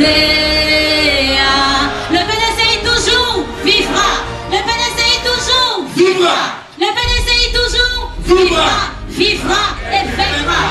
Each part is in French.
Le PDCI toujours vivra. Le PDCI toujours vivra. Le PDCI toujours vivra. Vivra et vaincra.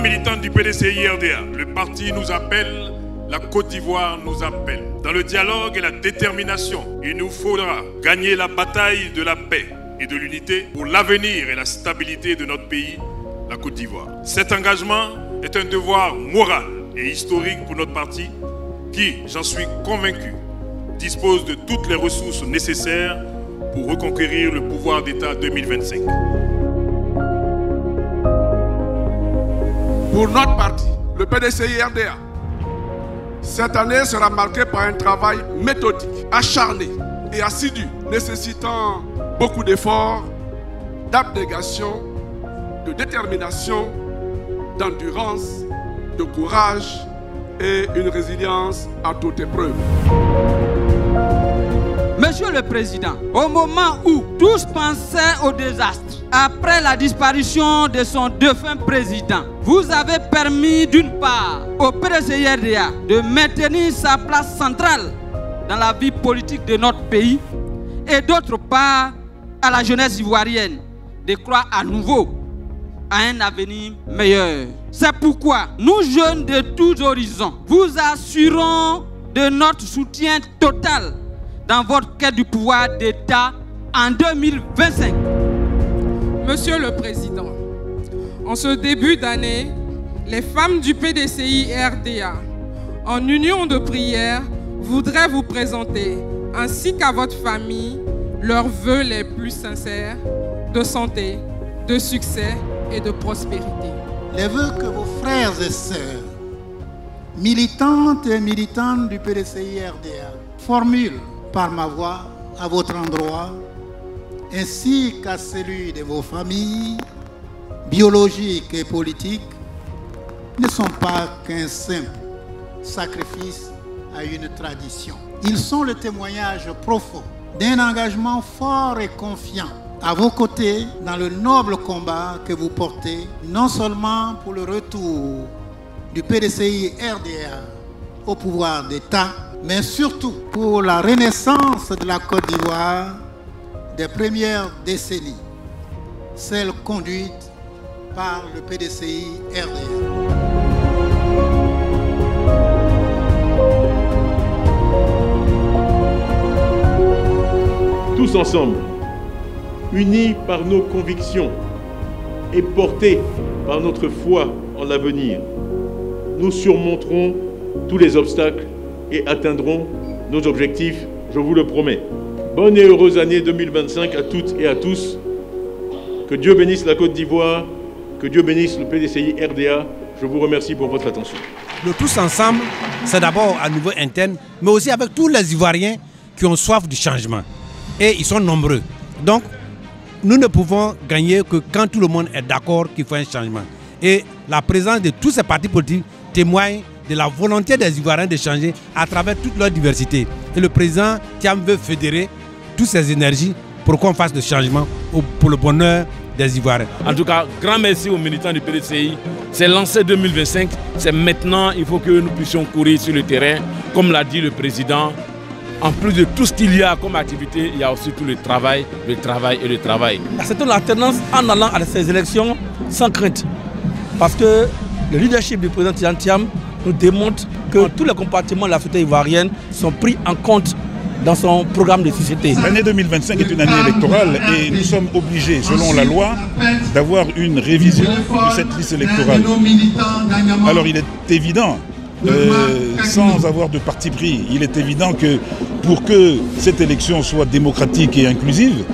Militants du PDCI RDA, le parti nous appelle, la Côte d'Ivoire nous appelle. Dans le dialogue et la détermination, il nous faudra gagner la bataille de la paix et de l'unité pour l'avenir et la stabilité de notre pays, la Côte d'Ivoire. Cet engagement est un devoir moral et historique pour notre parti qui, j'en suis convaincu, dispose de toutes les ressources nécessaires pour reconquérir le pouvoir d'État 2025. Pour notre parti, le PDCI RDA, cette année sera marquée par un travail méthodique, acharné et assidu, nécessitant beaucoup d'efforts, d'abnégation, de détermination, d'endurance, de courage et une résilience à toute épreuve. Monsieur le Président, au moment où tous pensaient au désastre, après la disparition de son défunt président, vous avez permis d'une part au PDCI RDA de maintenir sa place centrale dans la vie politique de notre pays et d'autre part à la jeunesse ivoirienne de croire à nouveau à un avenir meilleur. C'est pourquoi nous jeunes de tous horizons vous assurons de notre soutien total dans votre quête du pouvoir d'État en 2025. Monsieur le Président, en ce début d'année, les femmes du PDCI RDA, en union de prière, voudraient vous présenter, ainsi qu'à votre famille, leurs vœux les plus sincères de santé, de succès et de prospérité. Les vœux que vos frères et sœurs, militantes et militants du PDCI RDA, formulent par ma voix à votre endroit, ainsi qu'à celui de vos familles, biologiques et politiques, ne sont pas qu'un simple sacrifice à une tradition. Ils sont le témoignage profond d'un engagement fort et confiant à vos côtés dans le noble combat que vous portez, non seulement pour le retour du PDCI RDA au pouvoir d'État, mais surtout pour la renaissance de la Côte d'Ivoire des premières décennies, celle conduite par le PDCI RDA. Tous ensemble, unis par nos convictions et portés par notre foi en l'avenir, nous surmonterons tous les obstacles et atteindrons nos objectifs, je vous le promets. Bonne et heureuse année 2025 à toutes et à tous. Que Dieu bénisse la Côte d'Ivoire, que Dieu bénisse le PDCI RDA. Je vous remercie pour votre attention. Le tous ensemble, c'est d'abord à niveau interne, mais aussi avec tous les Ivoiriens qui ont soif du changement. Et ils sont nombreux. Donc, nous ne pouvons gagner que quand tout le monde est d'accord qu'il faut un changement. Et la présence de tous ces partis politiques témoigne de la volonté des Ivoiriens de changer à travers toute leur diversité. Et le président Thiam veut fédérer toutes ces énergies pour qu'on fasse le changement pour le bonheur des Ivoiriens. En tout cas, grand merci aux militants du PDCI. C'est lancé 2025, c'est maintenant, il faut que nous puissions courir sur le terrain. Comme l'a dit le président, en plus de tout ce qu'il y a comme activité, il y a aussi tout le travail et le travail. C'est une alternance en allant à ces élections sans crainte. Parce que le leadership du président Thiam nous démontre que tous les compartiments de la société ivoirienne sont pris en compte dans son programme de société. L'année 2025 est une année électorale et nous sommes obligés, selon la loi, d'avoir une révision de cette liste électorale. Alors il est évident, sans avoir de parti pris, il est évident que pour que cette élection soit démocratique et inclusive,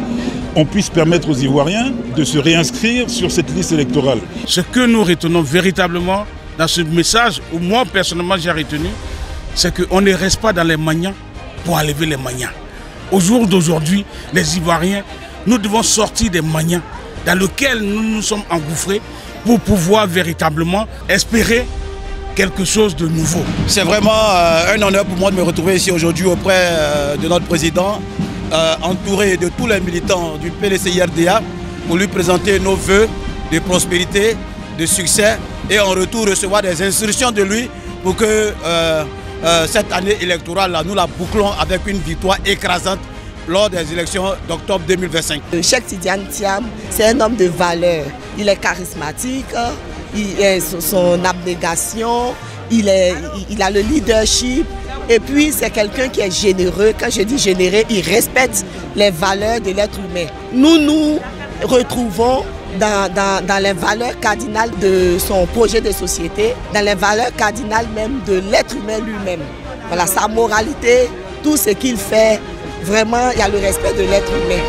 on puisse permettre aux Ivoiriens de se réinscrire sur cette liste électorale. Ce que nous retenons véritablement dans ce message, où moi personnellement j'ai retenu, c'est qu'on ne reste pas dans les maniants pour enlever les maniants. Au jour d'aujourd'hui, les Ivoiriens nous devons sortir des manias dans lesquels nous nous sommes engouffrés pour pouvoir véritablement espérer quelque chose de nouveau. C'est vraiment un honneur pour moi de me retrouver ici aujourd'hui auprès de notre président, entouré de tous les militants du PDCI-RDA pour lui présenter nos vœux de prospérité, de succès et en retour recevoir des instructions de lui pour que cette année électorale, nous la bouclons avec une victoire écrasante lors des élections d'octobre 2025. Cheikh Tidiane Thiam, c'est un homme de valeur. Il est charismatique, son abnégation, il a le leadership et puis c'est quelqu'un qui est généreux. Quand je dis généreux, il respecte les valeurs de l'être humain. Nous nous retrouvons dans les valeurs cardinales de son projet de société, dans les valeurs cardinales même de l'être humain lui-même. Voilà, sa moralité, tout ce qu'il fait, vraiment, il y a le respect de l'être humain.